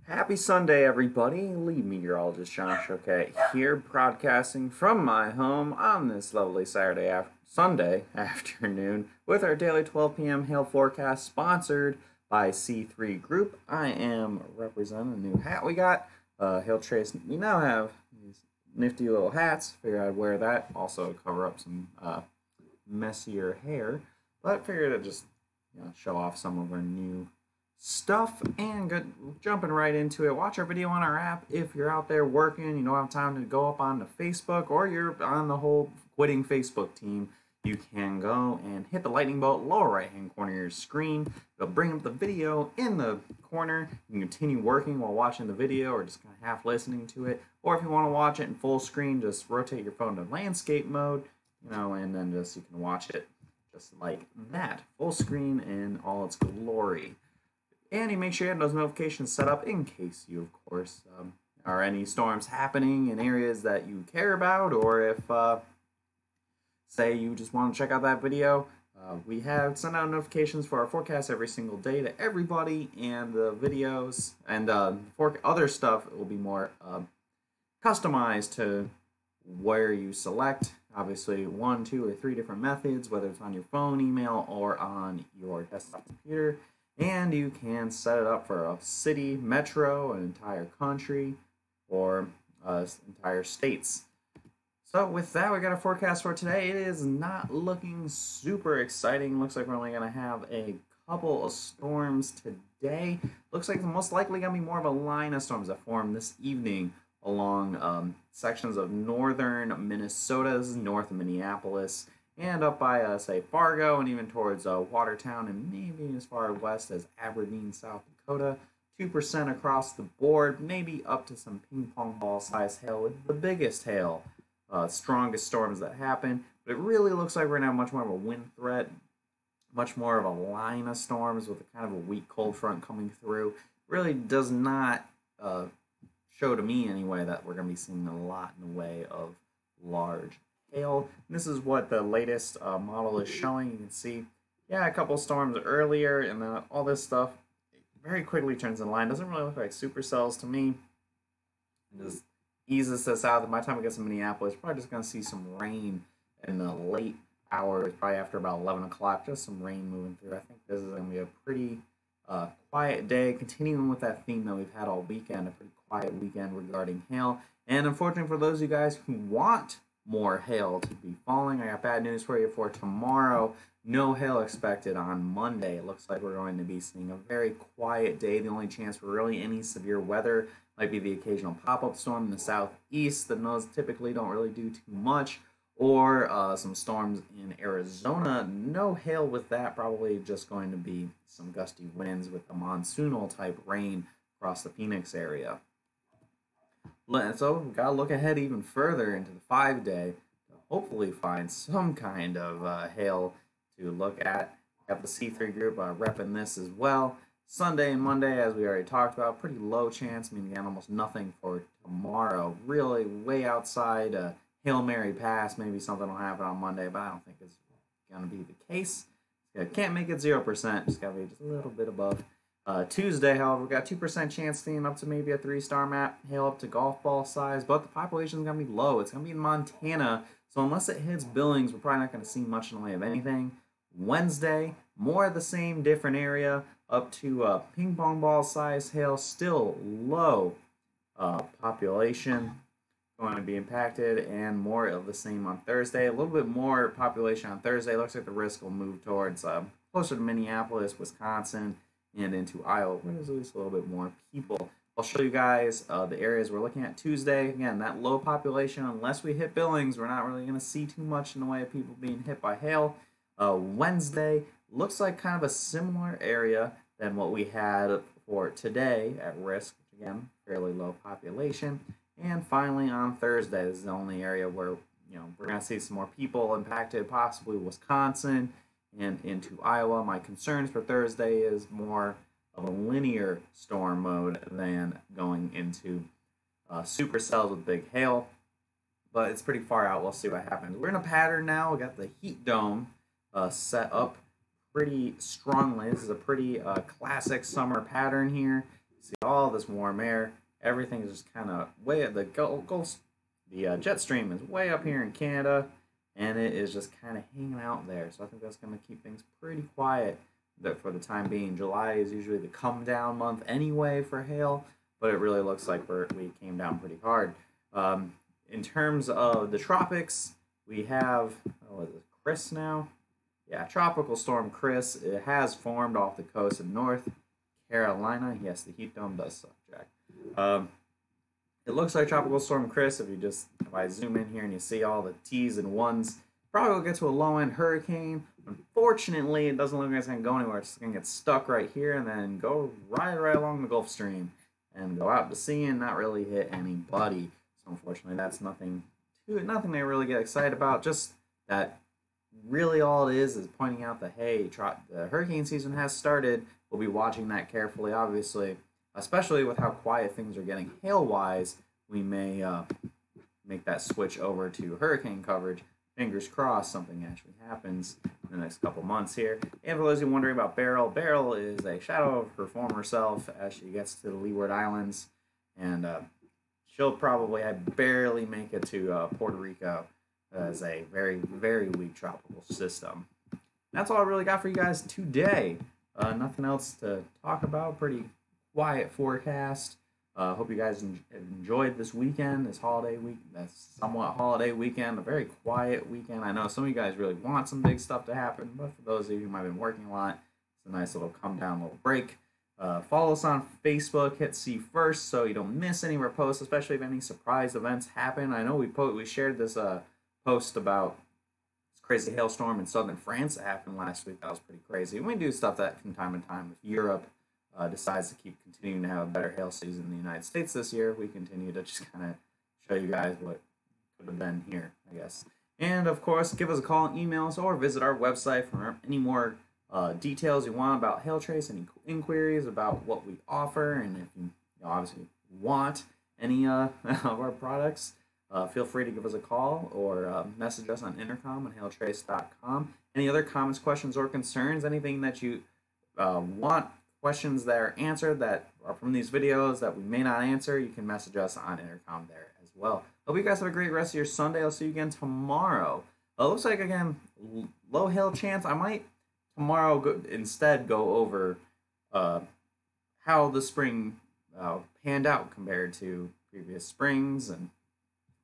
Happy Sunday, everybody. Lead meteorologist John Choquette here, broadcasting from my home on this lovely Sunday afternoon with our daily 12 p.m. hail forecast sponsored by C3 Group. I am representing a new hat we got. Hail trace. We now have these nifty little hats. Figured I'd wear that. Also cover up some messier hair, but figured I'd just show off some of our new stuff and good jumping right into it. Watch our video on our app if you're out there working, you don't have time to go up on the Facebook, or you're on the whole quitting Facebook team. You can go and hit the lightning bolt lower right hand corner of your screen. It'll bring up the video in the corner. You can continue working while watching the video or just kind of half listening to it, or if you want to watch it in full screen, just rotate your phone to landscape mode, and then you can watch it just like that, full screen in all its glory. And you make sure you have those notifications set up in case you, of course, are any storms happening in areas that you care about, or if, say, you just want to check out that video. We have sent out notifications for our forecast every single day to everybody, and the videos and for other stuff will be more customized to where you select. Obviously, 1, 2, or 3 different methods, whether it's on your phone, email, or on your desktop computer. And you can set it up for a city, metro, an entire country, or entire states. So with that, we got a forecast for today. It is not looking super exciting. Looks like we're only going to have a couple of storms today. Looks like it's most likely going to be more of a line of storms that form this evening along sections of northern Minnesota, north of Minneapolis, and up by, say, Fargo, and even towards Watertown, and maybe as far west as Aberdeen, South Dakota. 2% across the board, maybe up to some ping pong ball size hail with the biggest hail, strongest storms that happen. But it really looks like we're going to have much more of a wind threat, much more of a line of storms with a kind of a weak cold front coming through. Really does not show to me anyway that we're going to be seeing a lot in the way of large hail. This is what the latest model is showing. You can see, a couple storms earlier, and then all this stuff very quickly turns in line. Doesn't really look like supercells to me. It just eases this out. By the time we get to Minneapolis, we're probably just going to see some rain in the late hours, probably after about 11 o'clock, just some rain moving through. I think this is going to be a pretty quiet day, continuing with that theme that we've had all weekend, a pretty quiet weekend regarding hail. And unfortunately for those of you guys who want more hail to be falling, I got bad news for you for tomorrow. No hail expected on Monday. It looks like we're going to be seeing a very quiet day. The only chance for really any severe weather might be the occasional pop-up storm in the southeast. Those typically don't really do too much, or some storms in Arizona. No hail with that, probably just going to be some gusty winds with the monsoonal type rain across the Phoenix area. So we've got to look ahead even further into the 5-day to hopefully find some kind of hail to look at. Got the C3 group repping this as well. Sunday and Monday, as we already talked about, pretty low chance. I mean, again, almost nothing for tomorrow. Really way outside Hail Mary pass. Maybe something will happen on Monday, but I don't think it's going to be the case. Can't make it 0%. Just got to be just a little bit above. Tuesday, however, we got 2% chance staying up to maybe a 3-star map, hail up to golf ball size, but the population is going to be low. It's going to be in Montana, so unless it hits Billings, we're probably not going to see much in the way of anything. Wednesday, more of the same, different area, up to ping pong ball size hail, still low population going to be impacted, and more of the same on Thursday. A little bit more population on Thursday. Looks like the risk will move towards closer to Minneapolis, Wisconsin, and into Iowa, where there's at least a little bit more people. I'll show you guys the areas we're looking at Tuesday. Again, that low population, unless we hit Billings, we're not really going to see too much in the way of people being hit by hail. Wednesday looks like kind of a similar area than what we had for today at risk. Again, fairly low population. And finally, on Thursday, this is the only area where we're going to see some more people impacted, possibly Wisconsin and into Iowa. My concerns for Thursday is more of a linear storm mode than going into supercells with big hail. But it's pretty far out. We'll see what happens. We're in a pattern now. We got the heat dome set up pretty strongly. This is a pretty classic summer pattern here. see all this warm air. Everything is just kind of way the jet stream is way up here in Canada, and it is just kind of hanging out there. So I think that's going to keep things pretty quiet for the time being. July is usually the come down month anyway for hail, but it really looks like we came down pretty hard. In terms of the tropics, we have Chris now. Yeah, Tropical Storm Chris. It has formed off the coast of North Carolina. Yes, the heat dome does suck, Jack. It looks like Tropical Storm Chris. If I zoom in here and you see all the T's and ones, probably will get to a low end hurricane. Unfortunately, it doesn't look like it's gonna go anywhere. It's gonna get stuck right here and then go right along the Gulf Stream and go out to sea and not really hit anybody. So unfortunately, that's nothing to really get excited about. Just that really all it is pointing out that, hey, the hurricane season has started. We'll be watching that carefully, obviously, especially with how quiet things are getting hail-wise. We may make that switch over to hurricane coverage. Fingers crossed something actually happens in the next couple months here. And for those of you wondering about Beryl, Beryl is a shadow of her former self as she gets to the Leeward Islands, and she'll probably barely make it to Puerto Rico as a very, very weak tropical system. That's all I really got for you guys today. Nothing else to talk about. Pretty quiet forecast. Hope you guys enjoyed this weekend, this holiday week. That's somewhat holiday weekend, a very quiet weekend. I know some of you guys really want some big stuff to happen, but for those of you who might have been working a lot, it's a nice little come down little break. Follow us on Facebook. Hit see first so you don't miss any of our posts, especially if any surprise events happen. I know we shared this post about this crazy hailstorm in southern France that happened last week. That was pretty crazy. And we do stuff that from time to time. If Europe decides to keep continuing to have a better hail season in the United States this year, we continue to just kind of show you guys what could have been here, I guess. And of course, give us a call, email us, or visit our website for any more details you want about hail trace, any inquiries about what we offer, and if you obviously want any of our products, feel free to give us a call or message us on intercom on hailtrace.com. Any other comments, questions, or concerns, anything that you want, questions that are answered that are from these videos that we may not answer, you can message us on intercom there as well. Hope you guys have a great rest of your Sunday. I'll see you again tomorrow. It looks like, again, low hail chance. I might tomorrow instead go over how the spring panned out compared to previous springs and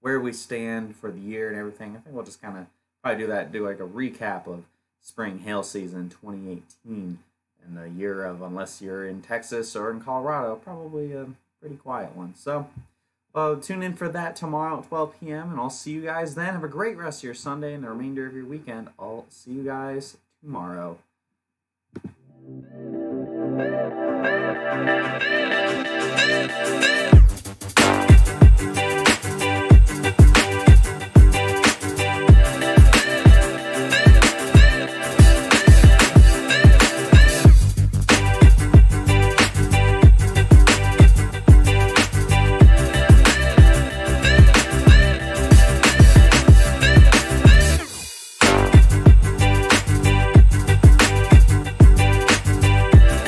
where we stand for the year and everything. I think we'll just kind of probably do like a recap of spring hail season 2018 and the year of, unless you're in Texas or in Colorado, probably a pretty quiet one. So tune in for that tomorrow at 12 p.m. and I'll see you guys then. Have a great rest of your Sunday and the remainder of your weekend. I'll see you guys tomorrow.